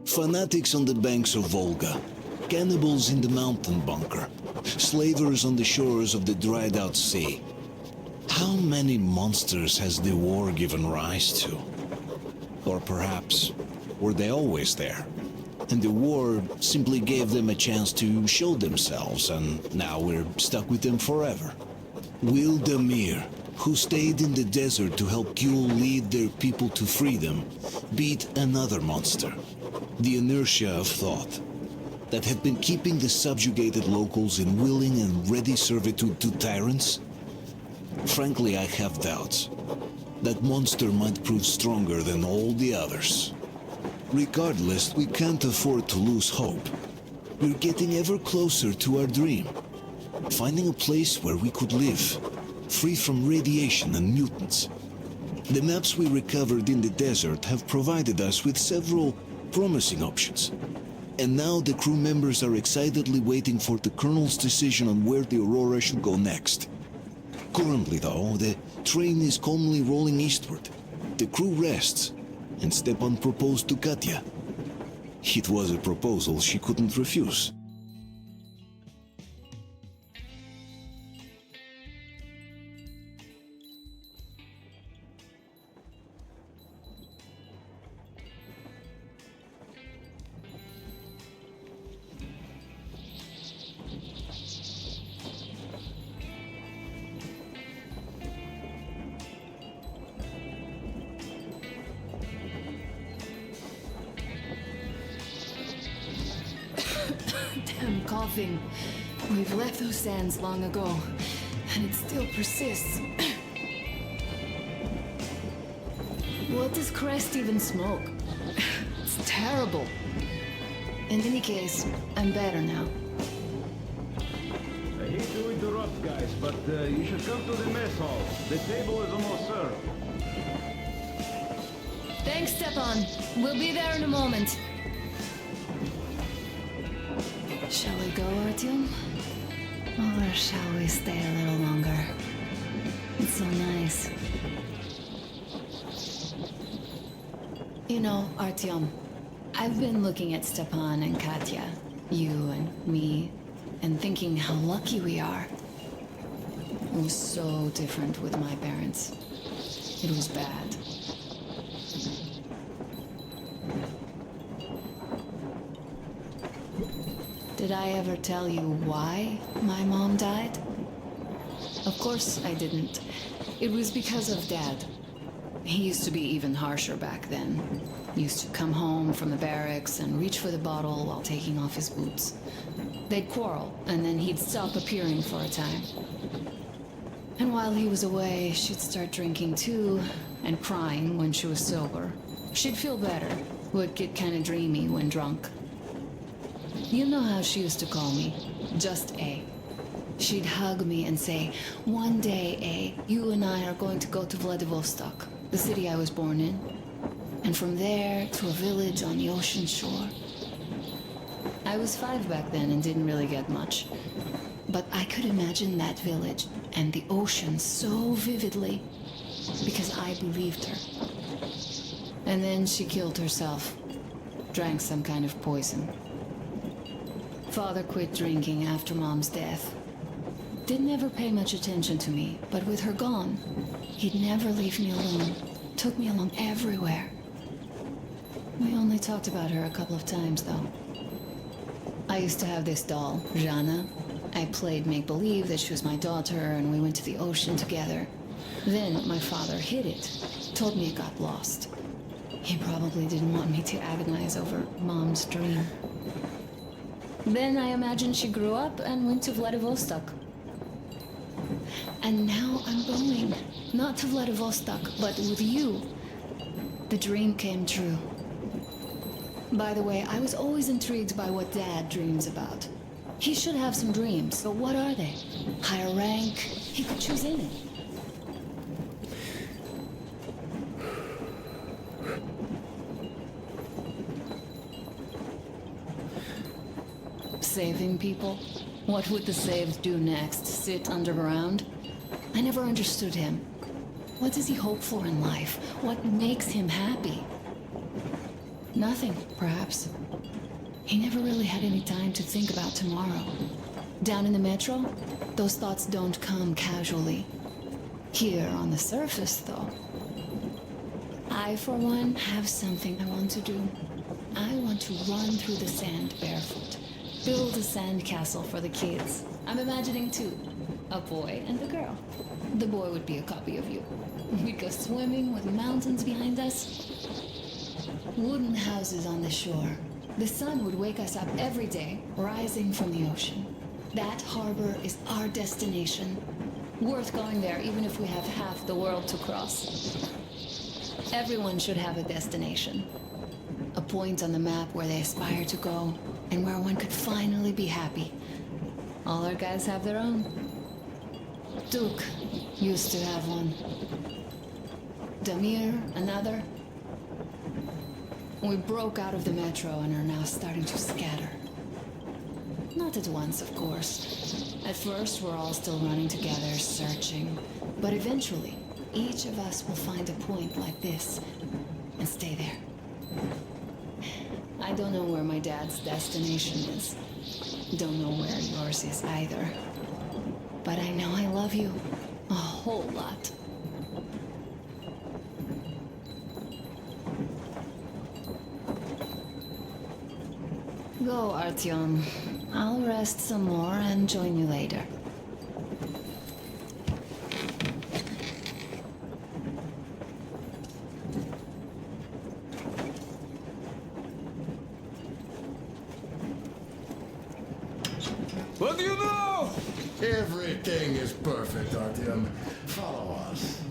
Fanatics on the banks of Volga, cannibals in the mountain bunker, slavers on the shores of the dried-out sea. How many monsters has the war given rise to? Or perhaps, were they always there? And the war simply gave them a chance to show themselves, and now we're stuck with them forever. Will Damir, who stayed in the desert to help Gyul lead their people to freedom, beat another monster. The inertia of thought that had been keeping the subjugated locals in willing and ready servitude to tyrants? Frankly, I have doubts. That monster might prove stronger than all the others. Regardless, we can't afford to lose hope. We're getting ever closer to our dream. Finding a place where we could live, free from radiation and mutants. The maps we recovered in the desert have provided us with several promising options. And now the crew members are excitedly waiting for the Colonel's decision on where the Aurora should go next. Currently, though, the train is calmly rolling eastward. The crew rests, and Stepan proposed to Katya. It was a proposal she couldn't refuse. Damn coughing. We've left those sands long ago, and it still persists. What does Crest even smoke? It's terrible. In any case, I'm better now. I hate to interrupt, guys, but you should come to the mess hall. The table is almost served. Thanks, Stepan. We'll be there in a moment. Shall we go, Artyom? Or shall we stay a little longer? It's so nice. You know, Artyom, I've been looking at Stepan and Katya, you and me, and thinking how lucky we are. It was so different with my parents. It was bad. Did I ever tell you why my mom died? Of course I didn't. It was because of Dad. He used to be even harsher back then. He used to come home from the barracks and reach for the bottle while taking off his boots. They'd quarrel, and then he'd stop appearing for a time. And while he was away, she'd start drinking too, and crying when she was sober. She'd feel better, would get kinda dreamy when drunk. You know how she used to call me? Just A. She'd hug me and say, "One day, A, you and I are going to go to Vladivostok, the city I was born in. And from there to a village on the ocean shore." I was 5 back then and didn't really get much. But I could imagine that village and the ocean so vividly because I believed her. And then she killed herself. Drank some kind of poison. Father quit drinking after Mom's death. Didn't ever pay much attention to me, but with her gone, he'd never leave me alone. Took me along everywhere. We only talked about her a couple of times, though. I used to have this doll, Jana. I played make-believe that she was my daughter, and we went to the ocean together. Then my father hid it, told me it got lost. He probably didn't want me to agonize over Mom's dream. Then I imagine she grew up and went to Vladivostok. And now I'm going. Not to Vladivostok, but with you. The dream came true. By the way, I was always intrigued by what Dad dreams about. He should have some dreams, but what are they? Higher rank? He could choose any. Saving people? What would the saved do next? Sit underground? I never understood him. What does he hope for in life? What makes him happy? Nothing, perhaps. He never really had any time to think about tomorrow. Down in the metro, those thoughts don't come casually. Here on the surface, though, I, for one, have something I want to do. I want to run through the sand barefoot. Build a sand castle for the kids. I'm imagining two. A boy and a girl. The boy would be a copy of you. We'd go swimming with mountains behind us. Wooden houses on the shore. The sun would wake us up every day, rising from the ocean. That harbor is our destination. Worth going there even if we have half the world to cross. Everyone should have a destination. A point on the map where they aspire to go, and where one could finally be happy. All our guys have their own. Duke used to have one. Damir, another. We broke out of the metro and are now starting to scatter. Not at once, of course. At first, we're all still running together, searching. But eventually, each of us will find a point like this and stay there. I don't know where my dad's destination is. Don't know where yours is either. But I know I love you a whole lot. Go, Artyom. I'll rest some more and join you later. What do you know? Everything is perfect, Artyom. Follow us.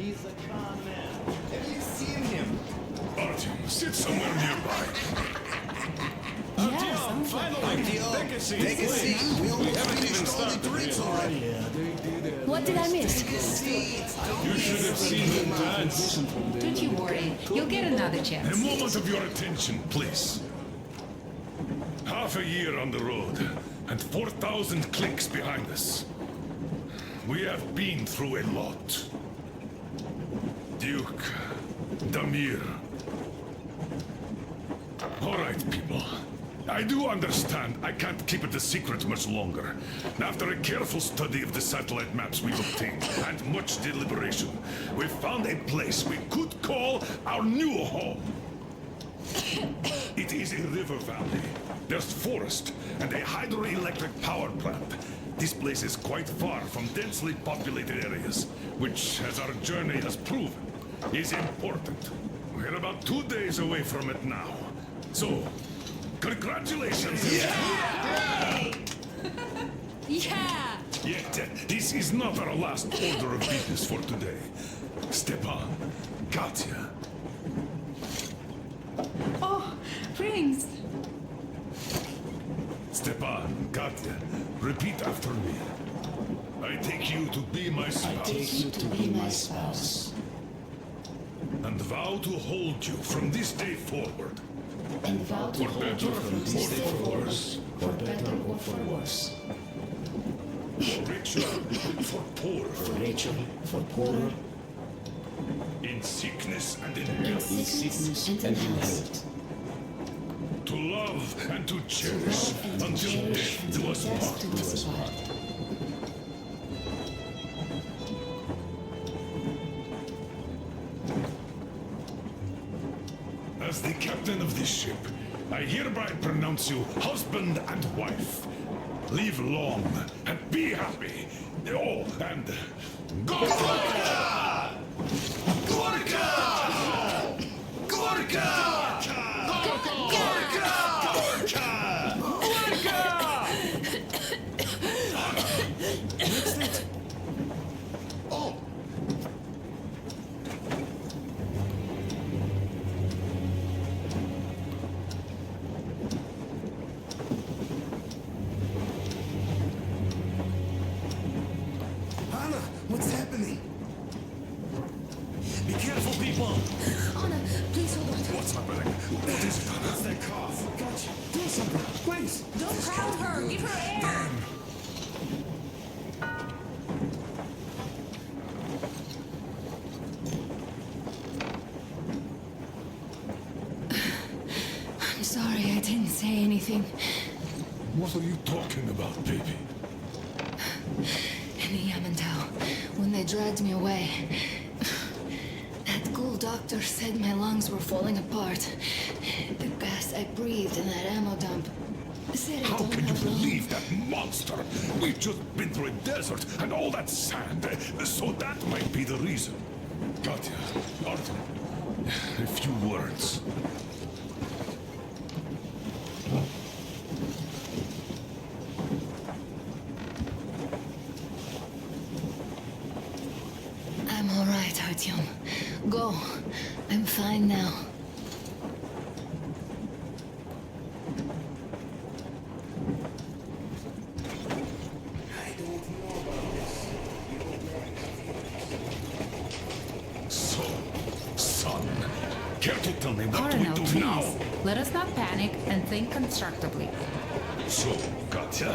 He's a con man. Have you seen him? Artyom, sit somewhere nearby. Yeah, Finally! Take a seat. Take a seat. We almost haven't even finished all the started drinks yet. already. What did I miss? You should have seen him dance. Don't you worry. You'll get another A chance. moment of your attention, please. Half a year on the road, and 4,000 clicks behind us. We have been through a lot. Duke, Damir. All right, people. I do understand I can't keep it a secret much longer. After a careful study of the satellite maps we've obtained, and much deliberation, we've found a place we could call our new home. It is a river valley. There's forest and a hydroelectric power plant. This place is quite far from densely populated areas, which, as our journey has proven, is important. We're about 2 days away from it now. So, congratulations! Yeah! Yet, this is not our last order of business for today. Stepan, Katya, Oh, Prince! Stepan, Katya, repeat after me. I take you to be my spouse. You to be my spouse. And vow to hold you from this day forward. And vow to For hold better you from this day or for forward, worse. for better or for worse. For richer, for poorer. For richer, for poorer, In sickness and in in health. sickness and in health. To love and to cherish Love and to until cherish death until do us death part. do us part. As the captain of this ship, I hereby pronounce you husband and wife. Live long and be happy. Oh, and Gorka! Gorka! Gorka! Oh, Anna, what's happening? Be careful, people! Anna, please hold on. What's happening? What is it, Anna? It's that cough. Gotcha. Do something, please. Don't crowd her! Give her air! I'm sorry I didn't say anything. What are you talking about, baby? In Yamantau, when they dragged me away, that ghoul doctor said my lungs were falling apart. The gas I breathed in that ammo dump said I How don't can you have long. believe that monster? We've just been through a desert and all that sand, so that might be the reason. Katya, Arthur, a few words. I'm all right, Artyom. Go. I'm fine now. So, son, care to tell me what Colonel, we do now? please. Let us not panic and think constructively. So, Katya,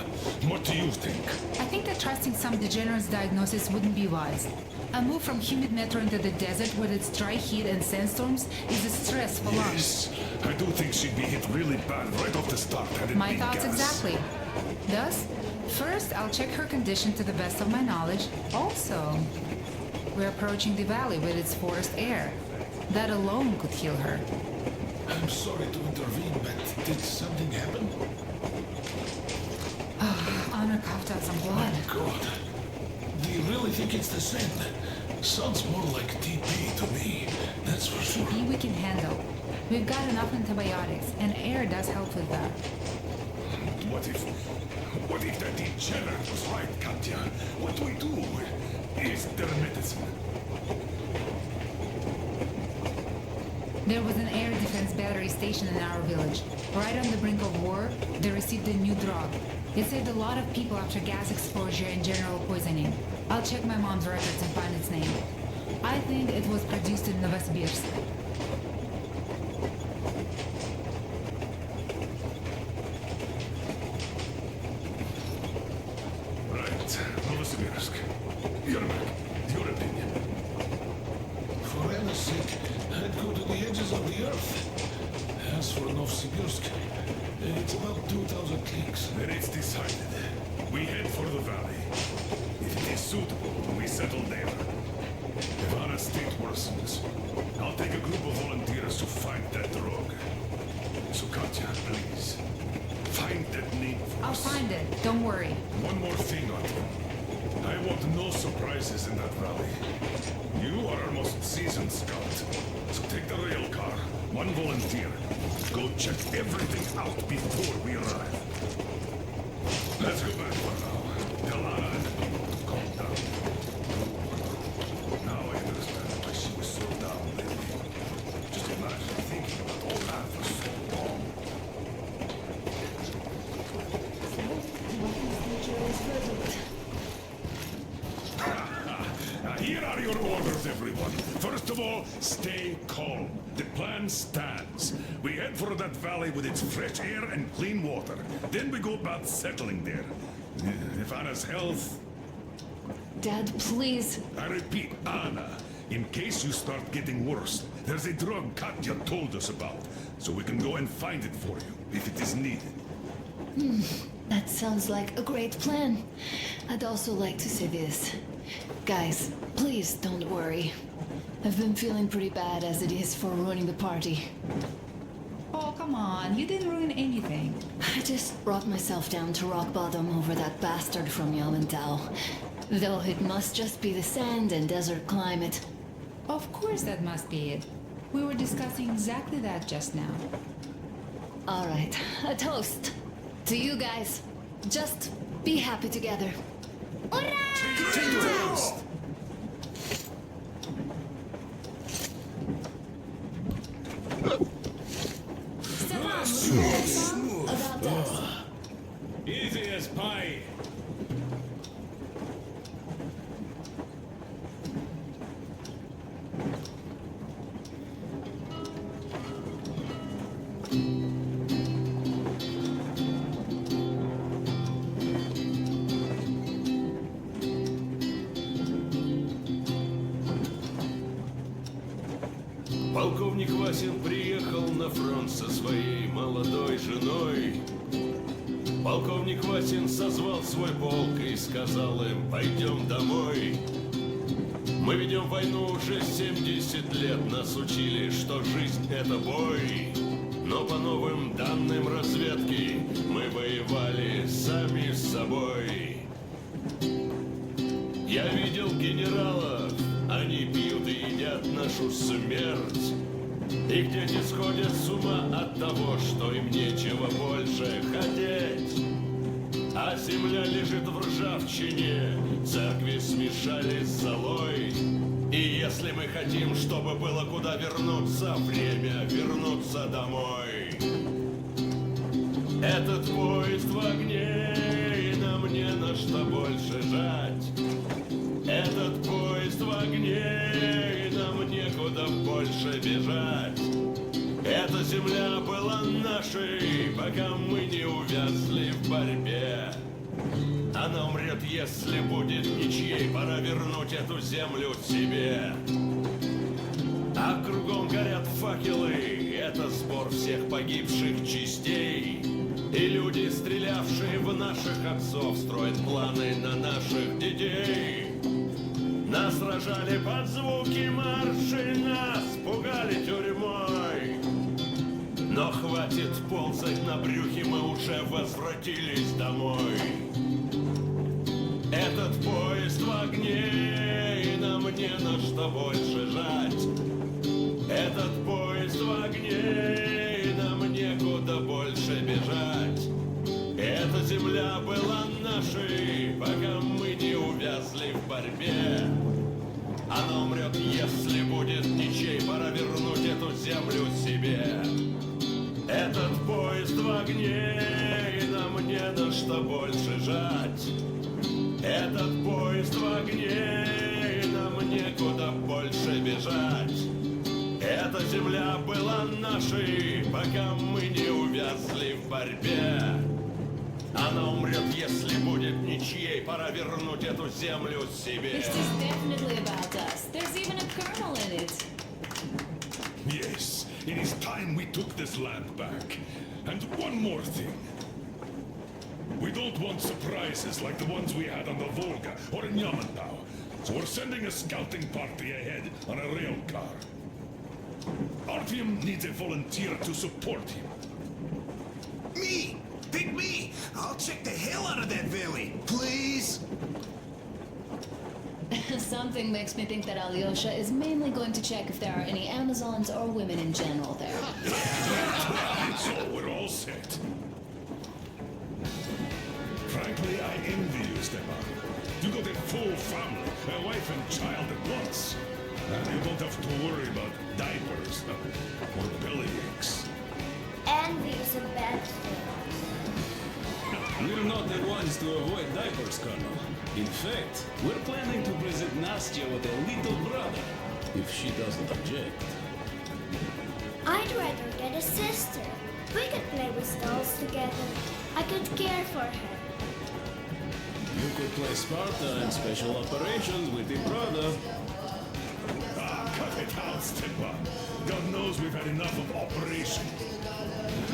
what do you think? I think that trusting some degenerate's diagnosis wouldn't be wise. A move from humid metro into the desert with its dry heat and sandstorms is a stress for lungs. Yes, I do think she'd be hit really bad right off the start had it My been thoughts gas. exactly. Thus, first I'll check her condition to the best of my knowledge. Also, we're approaching the valley with its forest air. That alone could heal her. I'm sorry to intervene, but did something happen? Anna coughed out some blood. God, do you really think it's the same? Sounds more like TB to me, that's for sure. TB we can handle. We've got enough antibiotics, and air does help with that. What if that degenerate was right, Katya? What do we do? Is there medicine? There was an air defense battery station in our village. Right on the brink of war, they received a new drug. It saved a lot of people after gas exposure and general poisoning. I'll check my mom's records and find its name. I think it was produced in Novosibirsk. Right, Novosibirsk. Yermak, your opinion? For Anna's sake, I'd go to the edges of the earth. As for Novosibirsk, it's about 2,000 clicks. Then it's decided. We head for the valley. If it is suitable, we settle there. If Anna's state worsens, I'll take a group of volunteers to find that drug. So Katya, please, find that name for I'll us. find it. Don't worry. One more thing, Artyom. I want no surprises in that valley. You are our most seasoned scout. So take the rail car, one volunteer. Go check everything out before we arrive. Let's go back for now. Tell Anna and the people to calm down. Now I understand why she was so down lately. Just imagine thinking about all that for so long. Now here are your orders, everyone. First of all, stay calm. The plan stands. We head for that valley with its fresh air and clean water. Then we go about settling there. If Anna's health... Dad, please. I repeat, Anna, in case you start getting worse, there's a drug Katya told us about, so we can go and find it for you, if it is needed. That sounds like a great plan. I'd also like to say this. Guys, please don't worry. I've been feeling pretty bad as it is for ruining the party. Oh, come on. You didn't ruin anything. I just brought myself down to rock bottom over that bastard from Yelmental. Though it must just be the sand and desert climate. Of course that must be it. We were discussing exactly that just now. All right, a toast. To you guys. Just be happy together. Stefan, about us. Easy as pie. Полковник Васин приехал на фронт со своей молодой женой. Полковник Васин созвал свой полк и сказал им: пойдем домой. Мы ведем войну уже 70 лет, нас учили, что жизнь это бой. Но по новым данным разведки мы воевали сами с собой. Я видел генералов, они пьют и едят нашу смерть. Их дети сходят с ума от того, что им нечего больше хотеть. А земля лежит в ржавчине, церкви смешались с золой. И если мы хотим, чтобы было куда вернуться, время вернуться домой. Этот поезд в огне, и нам не на что больше жать. Этот поезд в огне, и нам некуда больше бежать. Эта земля была нашей, пока мы не увязли в борьбе. Она умрет, если будет ничьей, пора вернуть эту землю себе. А кругом горят факелы, это сбор всех погибших частей. И люди, стрелявшие в наших отцов, строят планы на наших детей. Нас сражали под звуки маршей, нас пугали тюрьмой. Но хватит ползать на брюхе, мы уже возвратились домой. Этот поезд в огне, и нам не на что больше жать. Этот поезд в огне, и нам некуда больше бежать. Эта земля была нашей, пока мы не увязли в борьбе. Она умрет, если будет ничей. Пора вернуть эту землю себе. Этот поезд в огне, и нам не на что больше жать. Этот поезд в огне, и нам некуда больше бежать. Эта земля была нашей, пока мы не увязли в борьбе. Она умрет, если будет ничьей. Пора вернуть эту землю себе. This is definitely about us. There's even a colonel in it. Yes, it is time we took this land back. And one more thing. We don't want surprises like the ones we had on the Volga or in Yamantau. So we're sending a scouting party ahead on a rail car. Artyom needs a volunteer to support him. Me! Pick me! I'll check the hell out of that valley. Please? Something makes me think that Alyosha is mainly going to check if there are any Amazons or women in general there. So we're all set. Frankly, I envy you, Stepan. You got a full family, a wife and child at once. And you don't have to worry about diapers or belly aches. Envy is a bad thing. We're not the ones to avoid diapers, Colonel. In fact, we're planning to present Nastya with a little brother, if she doesn't object. I'd rather get a sister. We could play with dolls together. I could care for her. You could play Sparta in special operations with your brother. Ah, cut it out, Stepan. God knows we've had enough of operation.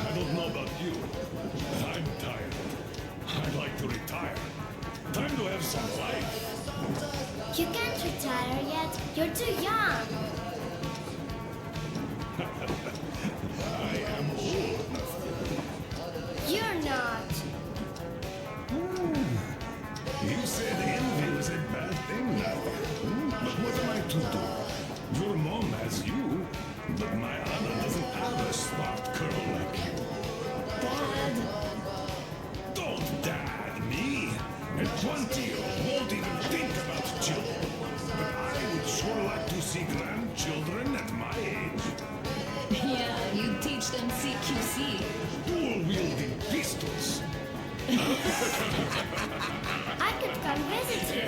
I don't know about you, but I'm tired. I'd like to retire. Time to have some life. You can't retire yet. You're too young. I am old. You're not. You said envy was a bad thing, Natalia. But what am I to do? Your mom has you, but my Anna doesn't have a smart girl like you. Dad! Don't dad me! A 20-year-old won't even think about children. But I would sure like to see grandchildren at my age. Yeah, you teach them CQC. Dual-wielding pistols. I could come visit you.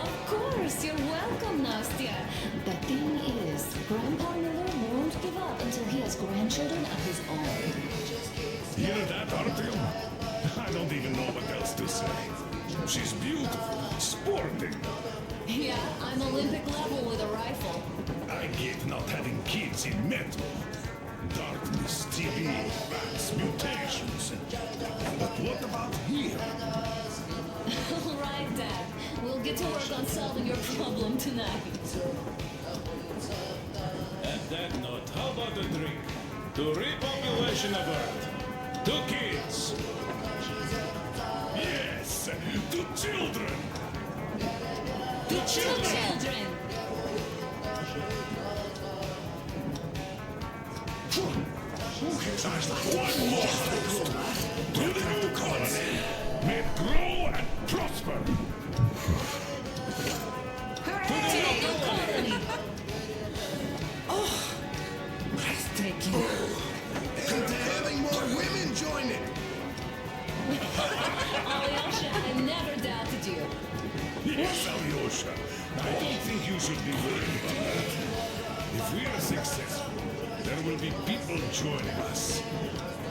Of course, you're welcome, Nastya. The thing is, Grandpa Miller won't give up until he has grandchildren of his own. Hear that, Artyom? I don't even know what else to say. She's beautiful, sporting. Yeah, I'm Olympic level with a rifle. I get not having kids in metal. Darkness, TB, bats, mutations. But what about here? All right, Dad. We'll get to work on solving your problem tonight. At that note, how about a drink? To repopulation of Earth. To kids. Yes, to children. To children! One more toast to the new colony. May it grow and prosper. To the new colony! Breathtaking. And to having more women join it. Alyosha, I never doubted you. Yes, Alyosha. I don't think you should be worried about that. If we are successful, there will be people joining us.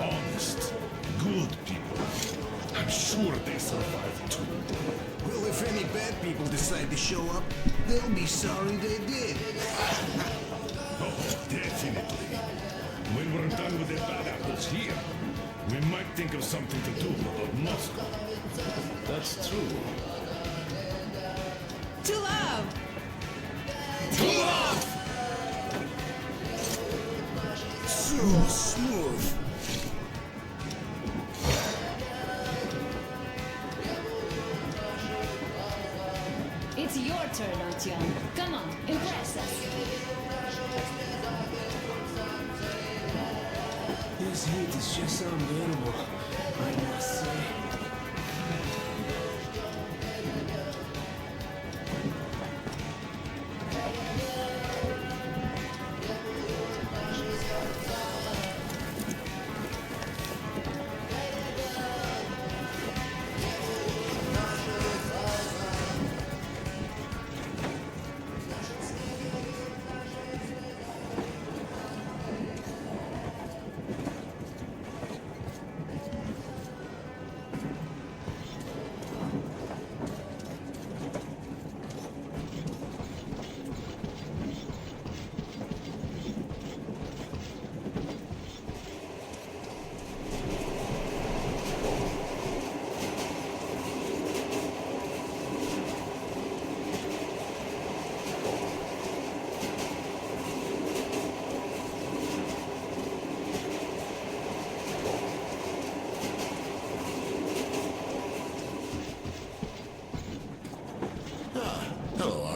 Honest, good people. I'm sure they survive too. Well, if any bad people decide to show up, they'll be sorry they did. Oh, definitely. When we're done with the bad apples here, we might think of something to do about Moscow. That's true. To love! So smooth. It's your turn, Artyom. Come on, impress us. This heat is just unbearable, I must say.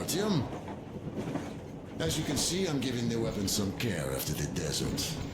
Artyom. As you can see, I'm giving the weapon some care after the desert.